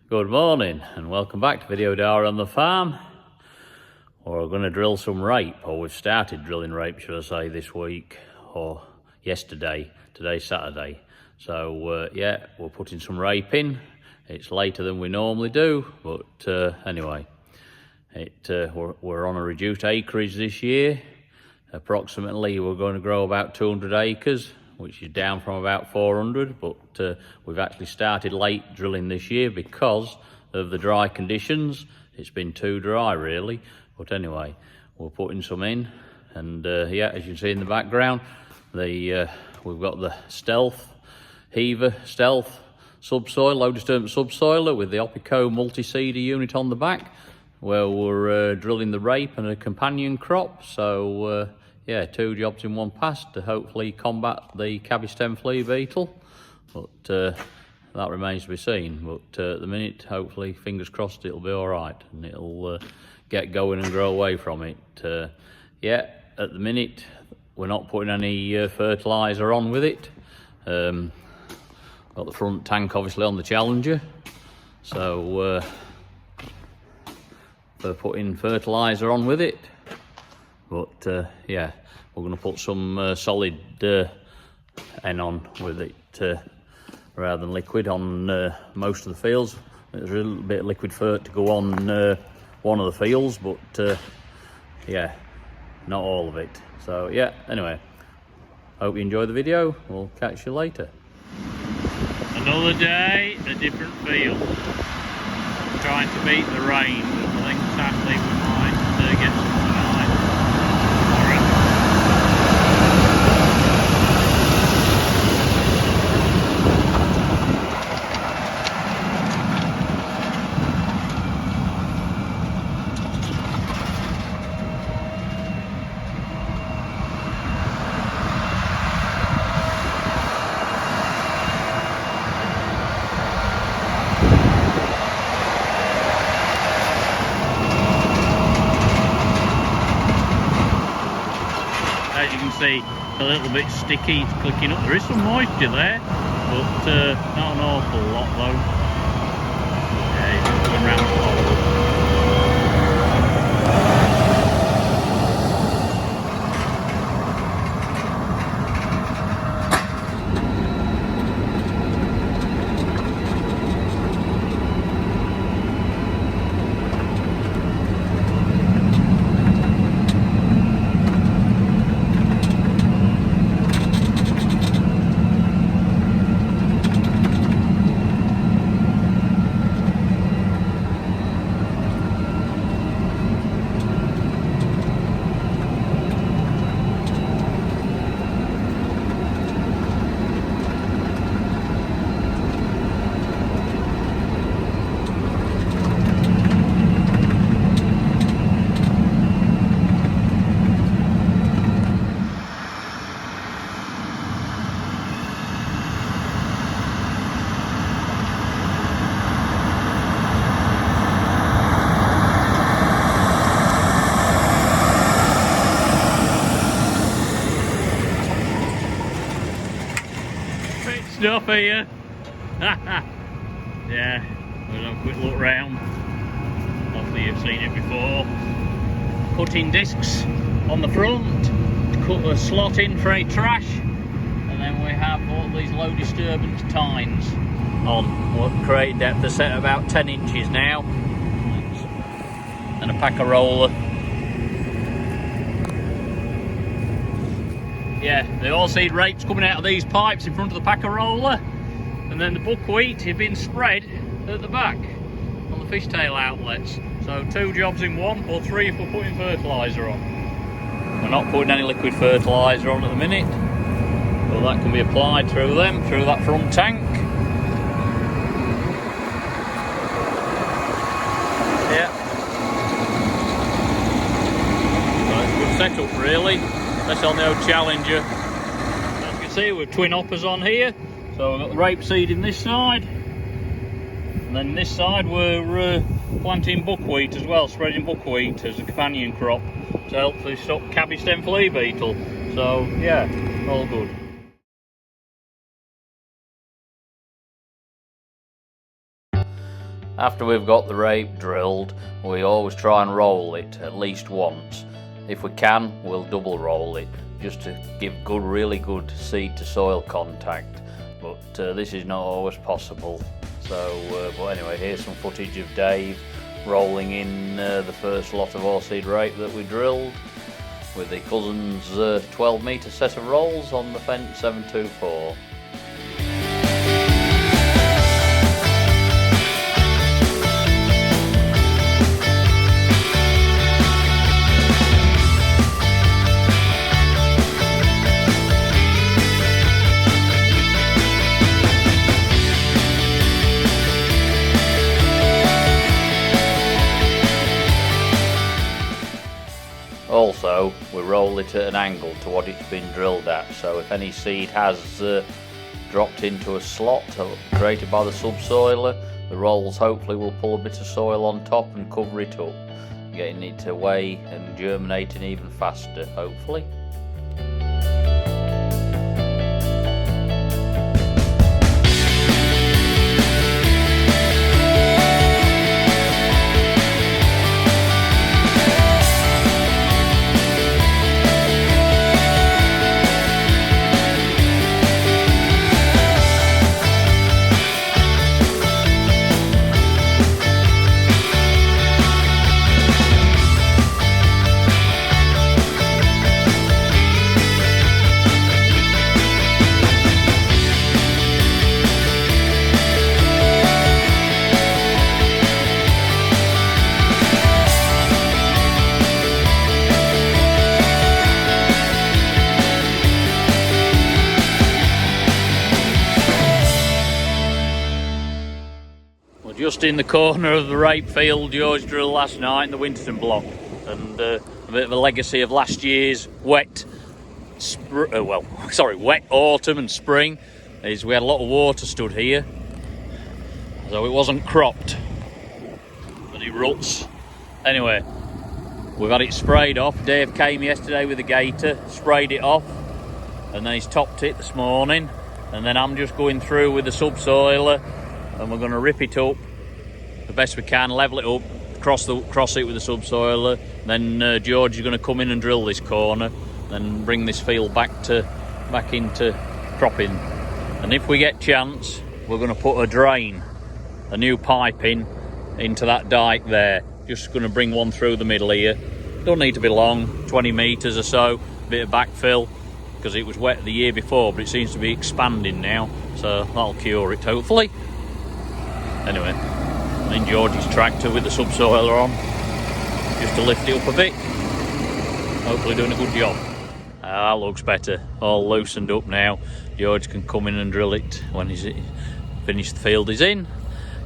Good morning and welcome back to Video Dara on the farm. We're going to drill some rape, or we've started drilling rape should I say, this week or yesterday. Today's Saturday. So yeah, we're putting some rape in. It's later than we normally do, but anyway, we're on a reduced acreage this year. Approximately we're going to grow about 200 acres, which is down from about 400, but we've actually started late drilling this year because of the dry conditions. It's been too dry really, but anyway, we're putting some in, and yeah, as you can see in the background, we've got the Stealth Heaver Stealth subsoil, low disturbance subsoiler with the Opico multi-seeder unit on the back, where we're drilling the rape and a companion crop. So yeah, 2 jobs in one pass to hopefully combat the cabbage stem flea beetle, but that remains to be seen. But at the minute, hopefully, fingers crossed, it'll be all right and it'll get going and grow away from it. Yeah, at the minute we're not putting any fertilizer on with it. Got the front tank obviously on the Challenger, so for putting fertilizer on with it, but yeah, we're going to put some solid N on with it rather than liquid on most of the fields. There's a little bit of liquid fert to go on one of the fields, but yeah, not all of it. So yeah, anyway, hope you enjoy the video. We'll catch you later. Another day, a different field. Trying to beat the rain, but I think sadly we might get some tonight. As you can see, a little bit sticky, it's clicking up. There is some moisture there, but not an awful lot though. Yeah, it's going round the hole. Stuff here. Yeah, we'll have a quick look round. Hopefully you've seen it before. Putting discs on the front to cut a slot in for any trash, and then we have all these low disturbance tines on. What create depth are set about 10 inches now, and a packer roller. Yeah, the oilseed rape's coming out of these pipes in front of the packer roller, and then the buckwheat is being spread at the back on the fishtail outlets. So 2 jobs in one, or 3 if we're putting fertilizer on. We're not putting any liquid fertilizer on at the minute, but that can be applied through that front tank. Yeah. So it's a good setup really. That's on the old Challenger. As you can see, we've twin hoppers on here. So we've got the rape seed in this side, and then this side we're planting buckwheat as well, spreading buckwheat as a companion crop to help stop cabbage stem flea beetle. So yeah, all good. After we've got the rape drilled, we always try and roll it at least once. If we can, we'll double roll it, just to give really good seed to soil contact. But this is not always possible. So, but anyway, here's some footage of Dave rolling in the first lot of oilseed rape that we drilled with the Cousins 12 metre set of rolls on the Fendt 724. Also, we roll it at an angle to what it's been drilled at, so if any seed has dropped into a slot created by the subsoiler, the rolls hopefully will pull a bit of soil on top and cover it up, getting it away and germinating even faster, hopefully. Just in the corner of the rape field George drilled last night in the Winterton block, and a bit of a legacy of last year's wet autumn and spring is we had a lot of water stood here, so it wasn't cropped, but it ruts. Anyway, we've had it sprayed off. Dave came yesterday with a gator, sprayed it off, and then he's topped it this morning, and then I'm just going through with the subsoiler and we're going to rip it up the best we can, level it up, cross it with the subsoiler. Then George is going to come in and drill this corner, then bring this field back into cropping. And if we get chance, we're going to put a new pipe into that dike there. Just going to bring one through the middle here. Don't need to be long, 20 metres or so, bit of backfill, because it was wet the year before, but it seems to be expanding now, so that'll cure it hopefully. Anyway, then George's tractor with the subsoiler on, just to lift it up a bit. Hopefully doing a good job. That looks better, all loosened up now. George can come in and drill it when he's finished the field he's in.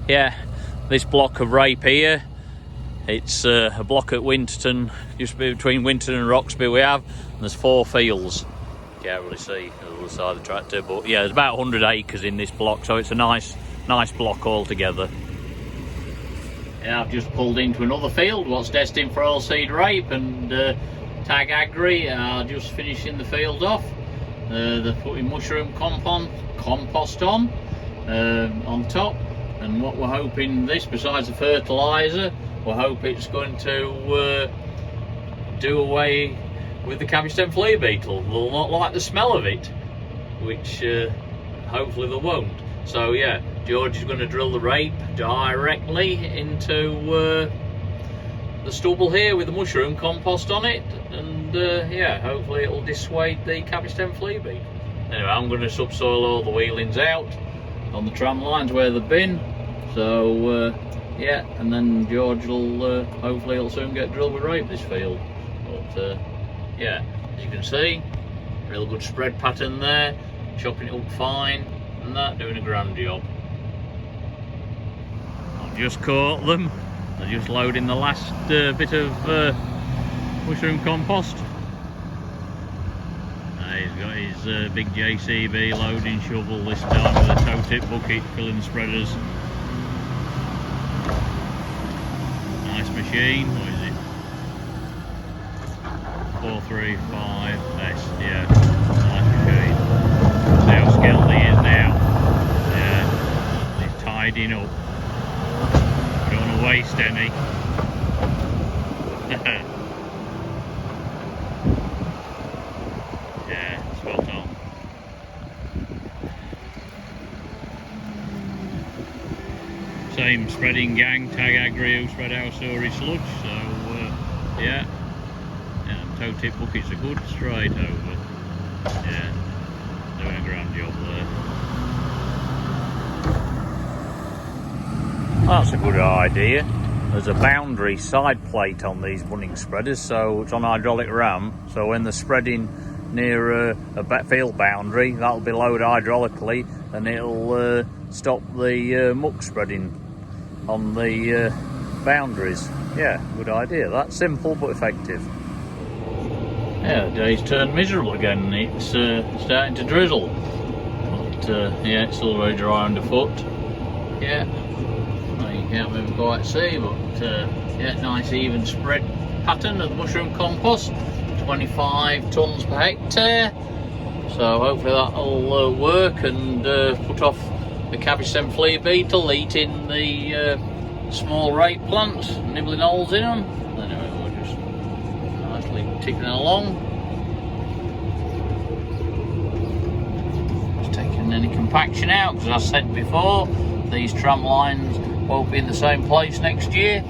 Yeah, this block of rape here, it's a block at Winterton, just between Winterton and Roxby we have, and there's 4 fields. Can't really see the other side of the tractor, but yeah, there's about 100 acres in this block, so it's a nice block altogether. Yeah, I've just pulled into another field what's destined for oilseed rape, and Tag Agri are just finishing the field off. They're putting mushroom compost on top, and what we're hoping this, besides the fertilizer, we hope it's going to do away with the cabbage stem flea beetle. They'll not like the smell of it, which hopefully they won't. So yeah, George is going to drill the rape directly into the stubble here with the mushroom compost on it, and yeah, hopefully it'll dissuade the cabbage stem flea beetle. Anyway, I'm going to subsoil all the wheelings out on the tram lines where they've been, so yeah, and then George will hopefully it'll soon get drilled with rape this field. But yeah, as you can see, real good spread pattern there, chopping it up fine and that, doing a grand job. I've just caught them, they're just loading the last bit of mushroom compost. He's got his big JCB loading shovel this time with a toe tip bucket filling the spreaders. Nice machine. What is it? 435S, yeah, nice machine. See how skilled he is now. Yeah, he's tidying up. waste any. Yeah, spot on. Same spreading gang, tag agri, spread out storage sludge, so yeah, toe tip buckets are good straight over. Yeah, doing a grand job there. That's a good idea. There's a boundary side plate on these bunning spreaders, so it's on hydraulic ram, so when they're spreading near a field boundary, that'll be lowered hydraulically and it'll stop the muck spreading on the boundaries. Yeah, good idea. That's simple but effective. Yeah, the day's turned miserable again. It's starting to drizzle, but yeah, it's still very dry underfoot. Yeah, well, you can't maybe quite see, but yeah, nice even spread pattern of the mushroom compost, 25 tonnes per hectare. So hopefully that'll work and put off the cabbage stem flea beetle eating the small rape plants, nibbling holes in them. Anyway, we're just nicely ticking along. Just taking any compaction out, because as I said before, these tram lines won't be in the same place next year.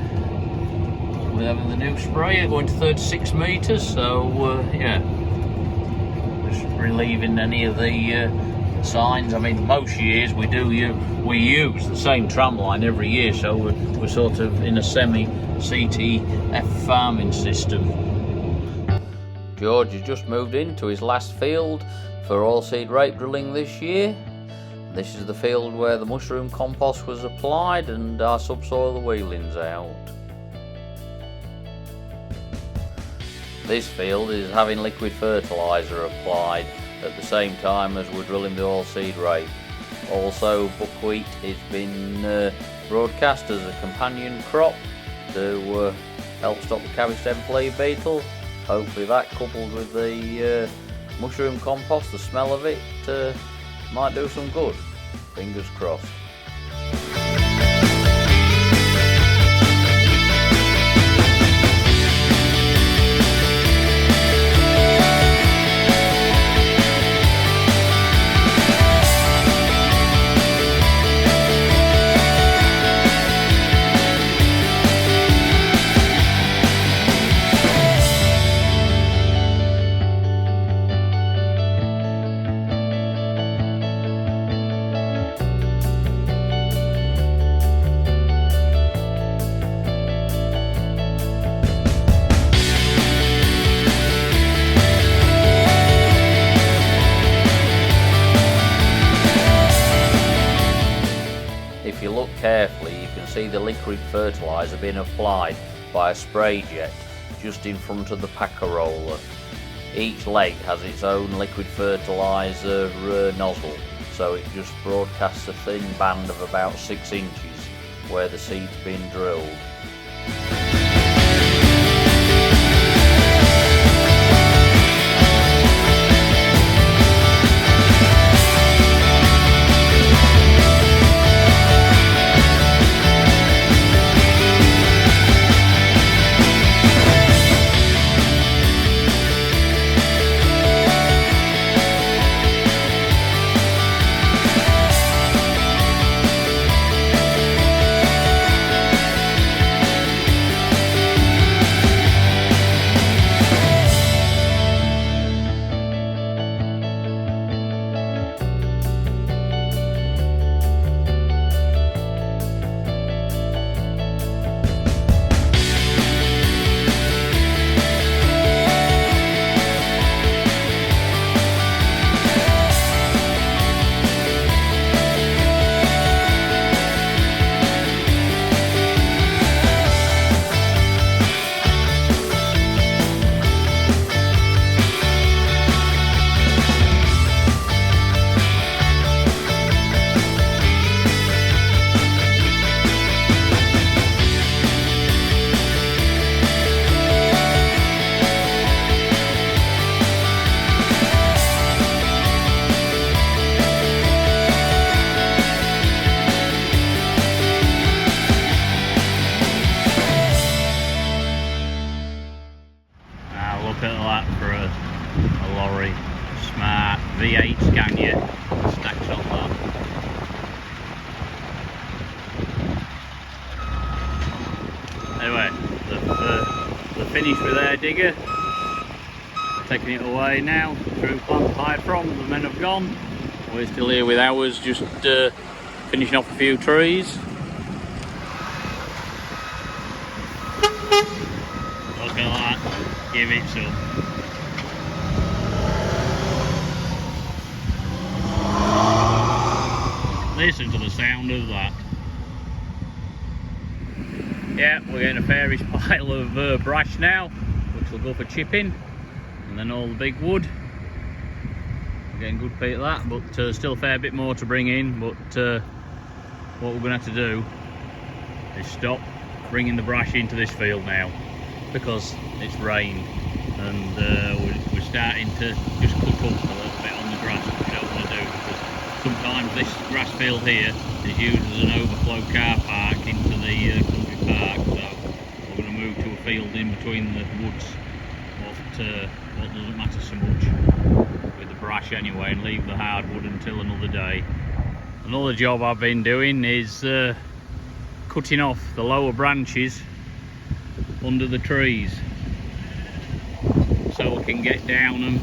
We're having the new sprayer going to 36 metres, so yeah, just relieving any of the signs. I mean, most years we use the same tram line every year, so we're sort of in a semi-CTF farming system. George has just moved into his last field for oilseed rape drilling this year. This is the field where the mushroom compost was applied and our subsoil the wheelings out. This field is having liquid fertilizer applied at the same time as we're drilling the oilseed rape. Also, buckwheat has been broadcast as a companion crop to help stop the cabbage stem flea beetle. Hopefully that, coupled with the mushroom compost, the smell of it, might do some good. Fingers crossed. If you look carefully, you can see the liquid fertilizer being applied by a spray jet just in front of the packer roller. Each leg has its own liquid fertilizer nozzle, so it just broadcasts a thin band of about 6 inches where the seed's been drilled. Anyway, they've finished with their digger. Taking it away now through plant hide from. The men have gone. We're still here with ours, just finishing off a few trees. Look at that, give it some. Listen to the sound of that. Yeah, we're getting a fairish pile of brash now, which will go for chipping, and then all the big wood. We're getting a good bit of that, but still a fair bit more to bring in. But what we're going to have to do is stop bringing the brash into this field now, because it's rained, and we're starting to just cut up a little bit on the grass, which we don't want to do, because sometimes this grass field here is used as an overflow car park into the country park, so we're going to move to a field in between the woods, what doesn't matter so much with the brash anyway, and leave the hardwood until another day. Another job I've been doing is cutting off the lower branches under the trees, so we can get down them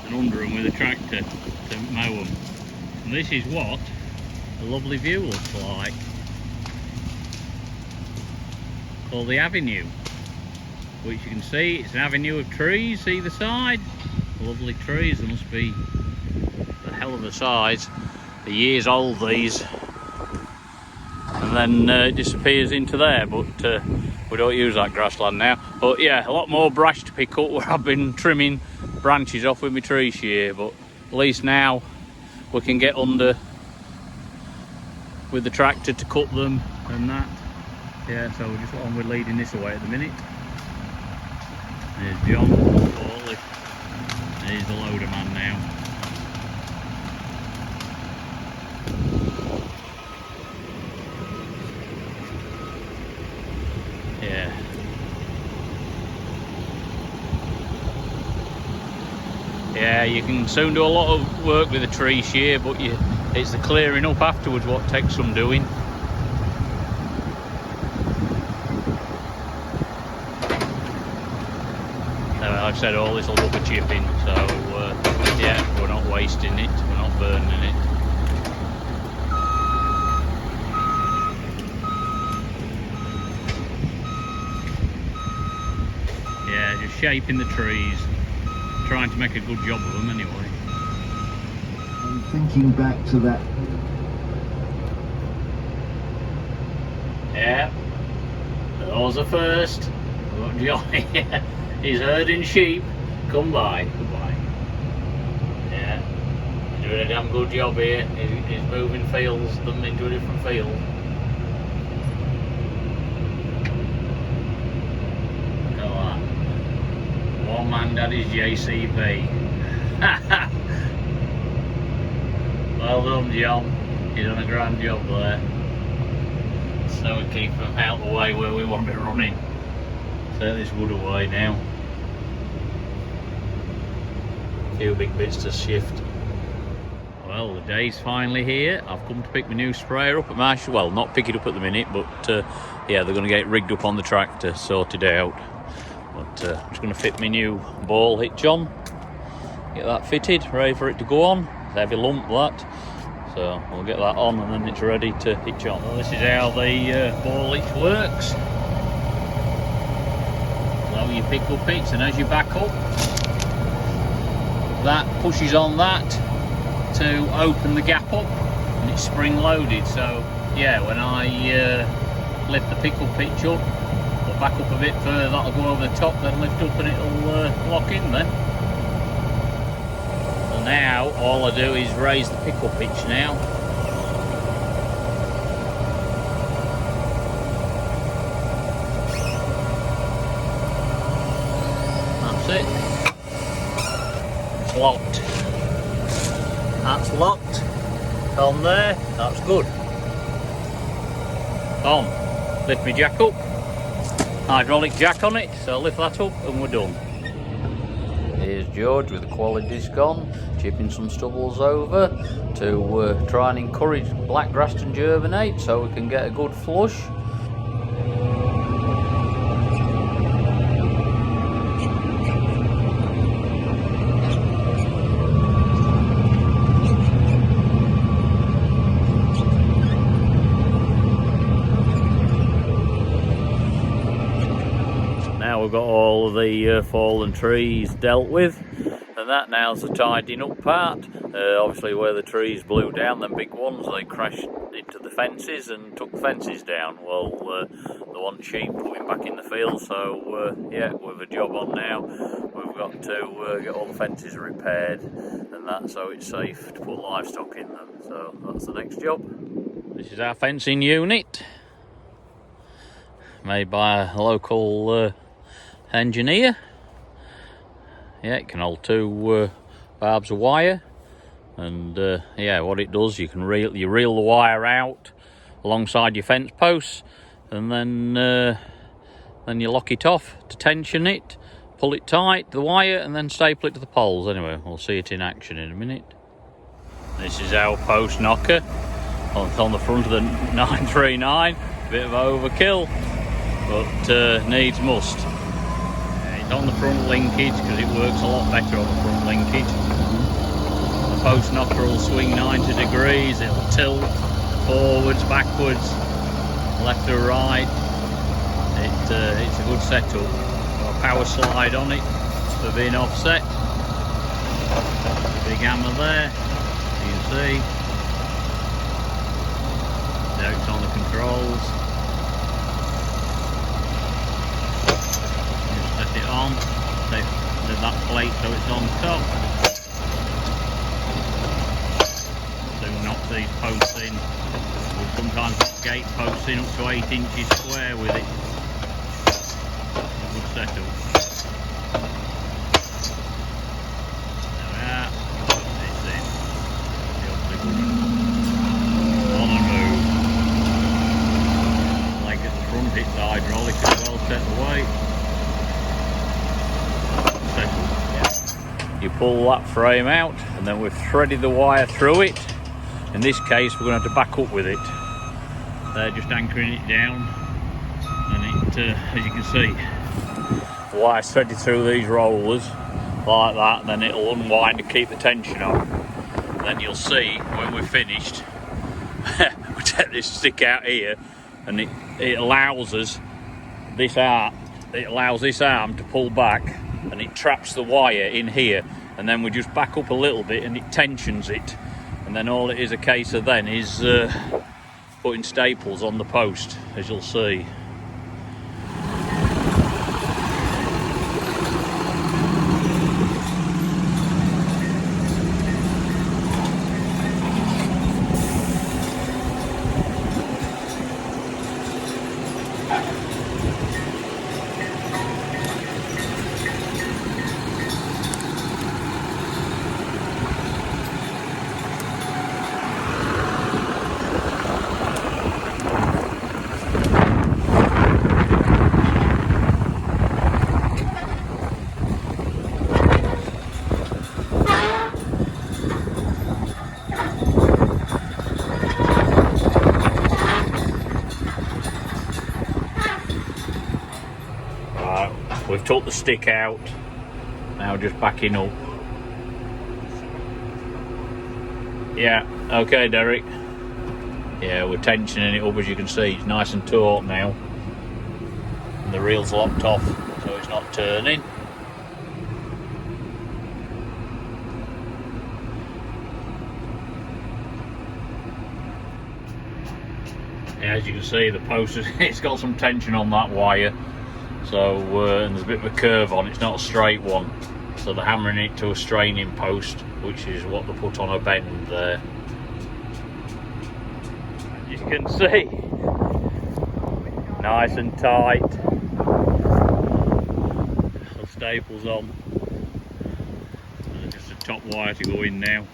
and under them with a tractor to mow them. And this is what a lovely view looks like, called the avenue, which you can see it's an avenue of trees either side. Lovely trees, they must be a hell of a size. They're years old, these, and then it disappears into there, but we don't use that grassland now. But yeah, a lot more brush to pick up where I've been trimming branches off with my tree shear, but at least now we can get under with the tractor to cut them and that. Yeah, so we're just on with leading this away at the minute. There's John, Paulie. There's the loader man now. Yeah. Yeah, you can soon do a lot of work with a tree shear, but it's the clearing up afterwards what takes some doing. Like I said, all this will go for chipping, so yeah, we're not wasting it, we're not burning it. Yeah, just shaping the trees, trying to make a good job of them anyway. I'm thinking back to that. Yeah, those are first. Look, Johnny, he's herding sheep. Come by, goodbye. Yeah, he's doing a damn good job here. He's moving fields, them into a different field. Look at that. One man daddy's JCB. Well done, John. You've done a grand job there. So we keep them out the way where we want it running. Take this wood away now. A few big bits to shift. Well, the day's finally here. I've come to pick my new sprayer up at Marshall. Well, not pick it up at the minute, but yeah, they're going to get it rigged up on the tractor, sorted out. But I'm just going to fit my new ball hitch on. Get that fitted, ready for it to go on. It's a heavy lump, that. So we'll get that on and then it's ready to hitch on. Well, this is how the ball hitch works. So you pick up it, and as you back up, that pushes on that to open the gap up, and it's spring loaded. So yeah, when I lift the pickup hitch up, or back up a bit further, that'll go over the top, then lift up and it'll lock in then. So now all I do is raise the pickup hitch now. That's it. It's locked. That's locked. On there, that's good. On. Lift my jack up. Hydraulic jack on it, so lift that up and we're done. Here's George with the quality disc on, chipping some stubbles over to try and encourage blackgrass to germinate so we can get a good flush. we've got all of the fallen trees dealt with, and that now's the tidying up part. Obviously where the trees blew down, them big ones, they crashed into the fences and took the fences down. Well, they want sheep putting back in the field, so yeah, we've a job on now. We've got to get all the fences repaired and that, so it's safe to put livestock in them. So that's the next job. This is our fencing unit, made by a local engineer. Yeah, it can hold 2 barbs of wire, and yeah, what it does, you reel the wire out alongside your fence posts, and then you lock it off to tension it, pull it tight, the wire, and then staple it to the poles. Anyway, we'll see it in action in a minute. This is our post knocker on the front of the 939. Bit of overkill, but needs must. It's on the front linkage because it works a lot better on the front linkage. The post knocker will swing 90 degrees, it'll tilt forwards, backwards, left or right. It's a good setup. Got a power slide on it for being offset. Big hammer there, you can see. There it's on the controls. Just set it on, set that plate so it's on top. So knock these posts in. We'll sometimes put gate posts in up to 8 inches square with it. Good setup. There we are. It's in. On the move. Like at the front, it's hydraulic as well, set away. Settle. You pull that frame out, and then we've threaded the wire through it. In this case, we're going to have to back up with it. They're just anchoring it down, and it, as you can see, the wire's threaded through these rollers like that, and then it'll unwind to keep the tension on. Then you'll see when we're finished, we take this stick out here, and it allows us this arm. It allows this arm to pull back, and it traps the wire in here, and then we just back up a little bit, and it tensions it. And then all it is a case of then is putting staples on the post, as you'll see. We've took the stick out, now just backing up. Yeah, okay Derek. Yeah, we're tensioning it up, as you can see, it's nice and taut now. And the reel's locked off, so it's not turning. Yeah, as you can see, the post, it's got some tension on that wire. So, and there's a bit of a curve on it, it's not a straight one. So they're hammering it to a straining post, which is what they put on a bend there. As you can see, nice and tight. The staples on. And just a top wire to go in now.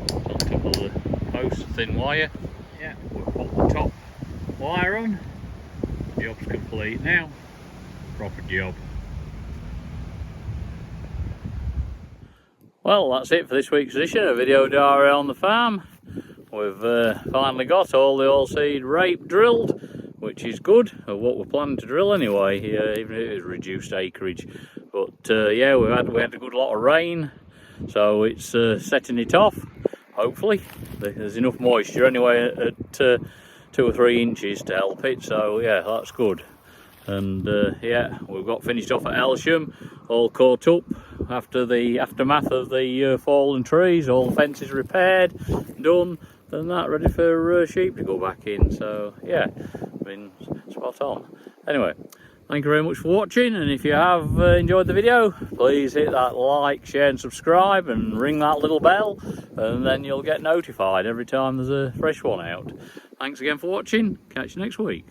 It's on top of the post, thin wire. Yeah, we'll put the top wire on. Job's complete now. Proper job. Well, that's it for this week's edition of Video Diary on the Farm. We've finally got all the oilseed rape drilled, which is good, of what we're planning to drill anyway, even if it is reduced acreage. But yeah, we had a good lot of rain, so it's setting it off, hopefully. There's enough moisture anyway at 2 or 3 inches to help it, so yeah, that's good. And yeah, we've got finished off at Elsham, all caught up after the aftermath of the fallen trees, all the fences repaired, done, and that ready for sheep to go back in. So yeah, been spot on. Anyway, thank you very much for watching, and if you have enjoyed the video, please hit that like, share and subscribe, and ring that little bell, and then you'll get notified every time there's a fresh one out. Thanks again for watching, catch you next week.